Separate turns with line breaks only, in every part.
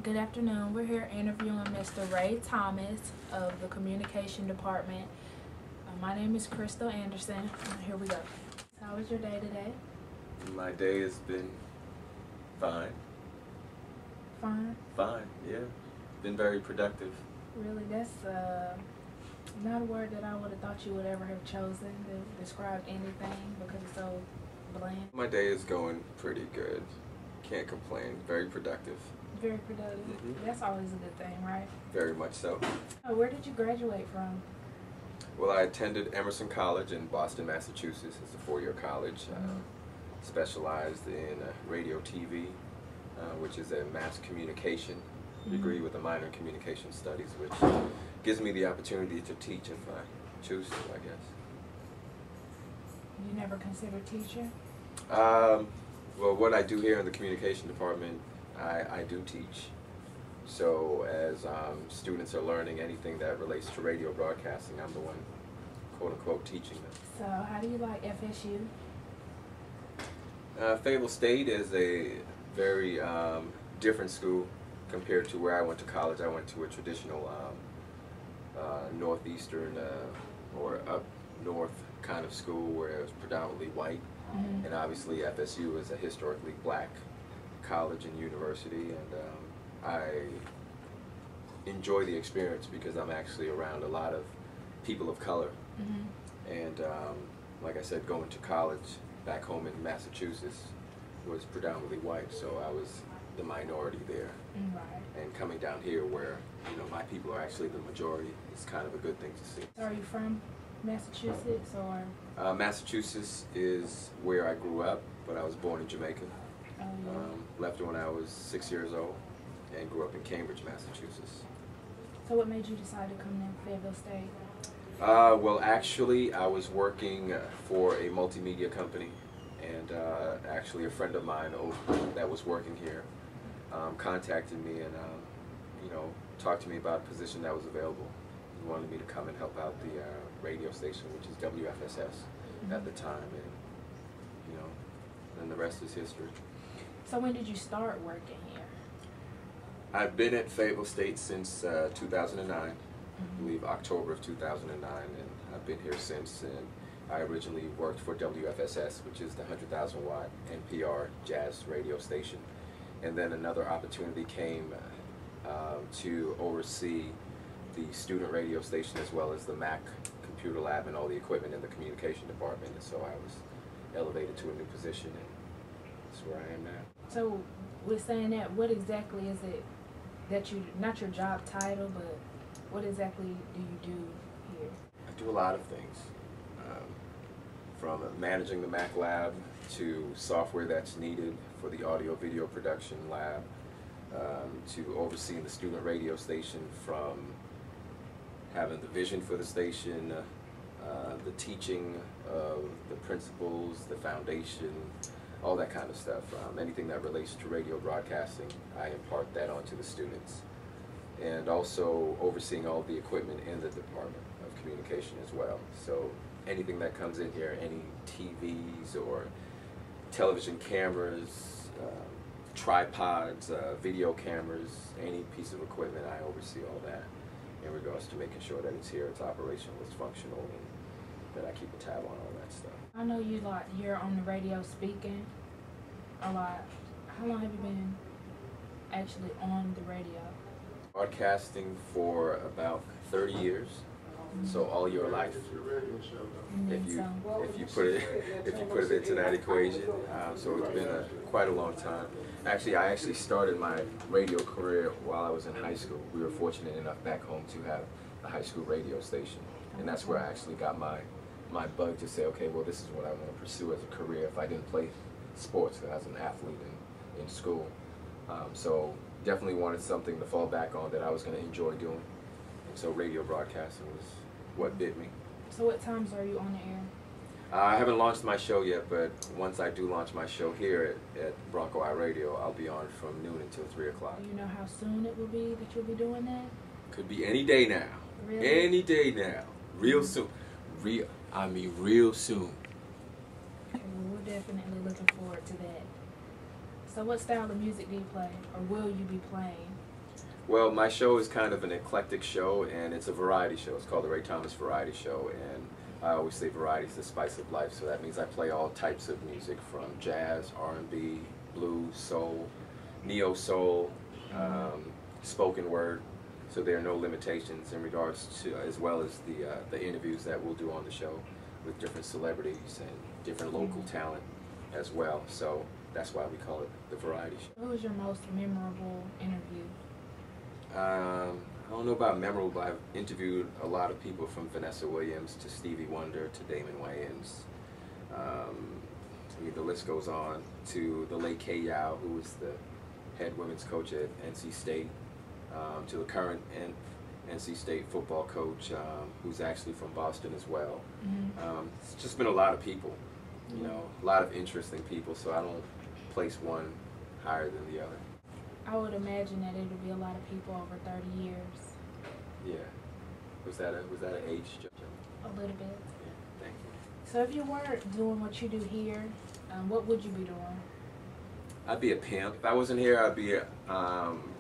Good afternoon. We're here interviewing Mr. Ray Thomas of the Communication Department. My name is Crystal Anderson. Here we go. How was your day today?
My day has been fine.
Fine?
Fine, yeah. Been very productive.
Really? That's not a word that I would have thought you would ever have chosen to describe anything because it's so bland.
My day is going pretty good. Can't complain. Very productive.
Very productive. That's always a good thing, right?
Very much so.
Oh, where did you graduate from?
Well, I attended Emerson College in Boston, Massachusetts. It's a four-year college. Specialized in radio TV, which is a mass communication degree with a minor in communication studies, which gives me the opportunity to teach if I choose to, I guess.
You never considered teaching?
Well, what I do here in the communication department, I do teach. So as students are learning anything that relates to radio broadcasting, I'm the one, quote unquote, teaching them.
So how do you like FSU?
Fayetteville State is a very different school compared to where I went to college. I went to a traditional northeastern or up north kind of school where it was predominantly white. And obviously FSU is a historically black college and university, and I enjoy the experience because I'm actually around a lot of people of color. And like I said, going to college back home in Massachusetts was predominantly white, so I was the minority there. And coming down here where, you know, my people are actually the majority, it's kind of a good thing to see.
So are you from Massachusetts or?
Massachusetts is where I grew up, but I was born in Jamaica.
Oh, yeah.
Left when I was 6 years old and grew up in Cambridge, Massachusetts.
So what made you decide to come to Fayetteville State?
Well, actually, I was working for a multimedia company, and actually a friend of mine that was working here contacted me and you know, talked to me about a position that was available. He wanted me to come and help out the radio station, which is WFSS at the time, and you know, then the rest is history.
So when did you start working here?
I've been at Fayetteville State since 2009, I believe October of 2009, and I've been here since. And I originally worked for WFSS, which is the 100,000 watt NPR jazz radio station. And then another opportunity came to oversee the student radio station as well as the Mac computer lab and all the equipment in the communication department. And so I was elevated to a new position, and that's where I am now.
So with saying that, what exactly is it that you, not your job title, but what exactly do you do here?
I do a lot of things, from managing the Mac lab to software that's needed for the audio video production lab, to overseeing the student radio station, from having the vision for the station, the teaching of the principles, the foundation, all that kind of stuff. Anything that relates to radio broadcasting, I impart that onto the students. And also overseeing all the equipment in the Department of Communication as well. So anything that comes in here, any TVs or television cameras, tripods, video cameras, any piece of equipment, I oversee all that in regards to making sure that it's here, it's operational, it's functional, and that I keep a tab on all that stuff.
I know you're on the radio speaking a lot. How long have you been actually on the radio?
Broadcasting for about 30 years, so all your life. If you put it into that equation, so it's been quite a long time. Actually, I started my radio career while I was in high school. We were fortunate enough back home to have a high school radio station, and that's where I actually got my bug to say, okay, well, this is what I want to pursue as a career if I didn't play sports as an athlete in school. So definitely wanted something to fall back on that I was going to enjoy doing. And so radio broadcasting was what bit me.
So what times are you on the air?
I haven't launched my show yet, but once I do launch my show here at Bronco iRadio, I'll be on from noon until 3 o'clock.
Do you know how soon it will be that you'll be doing that?
Could be any day now.
Really?
Any day now. Real soon. Real soon.
Okay, well, we're definitely looking forward to that. So what style of music do you play, or will you be playing?
Well, my show is kind of an eclectic show, and it's a variety show. It's called the Ray Thomas Variety Show, and I always say variety is the spice of life. So that means I play all types of music, from jazz, R&B, blues, soul, neo soul, spoken word. So there are no limitations in regards to, as well as the interviews that we'll do on the show with different celebrities and different local talent as well. So that's why we call it the variety show.
What was your most memorable interview?
I don't know about memorable, but I've interviewed a lot of people, from Vanessa Williams to Stevie Wonder to Damon Wayans. I mean, the list goes on, to the late Kay Yow, who was the head women's coach at NC State, to the current NC State football coach, who's actually from Boston as well. It's just been a lot of people, you know, a lot of interesting people, so I don't place one higher than the other.
I would imagine that it would be a lot of people over 30 years.
Yeah. Was that an age judgment?
A little bit.
Yeah, thank you.
So if you weren't doing what you do here, what would you be doing?
I'd be a pimp. If I wasn't here, I'd be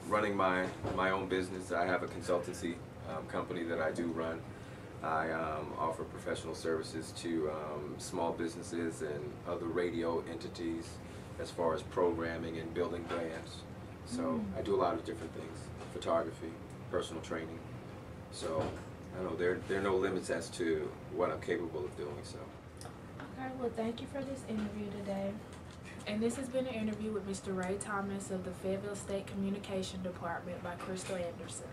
running my own business. I have a consultancy company that I do run. I offer professional services to small businesses and other radio entities as far as programming and building brands. So I do a lot of different things: photography, personal training. So I don't know, there are no limits as to what I'm capable of doing. So.
Okay, well, thank you for this interview today. And this has been an interview with Mr. Ray Thomas of the Fayetteville State Communication Department by Crystal Anderson.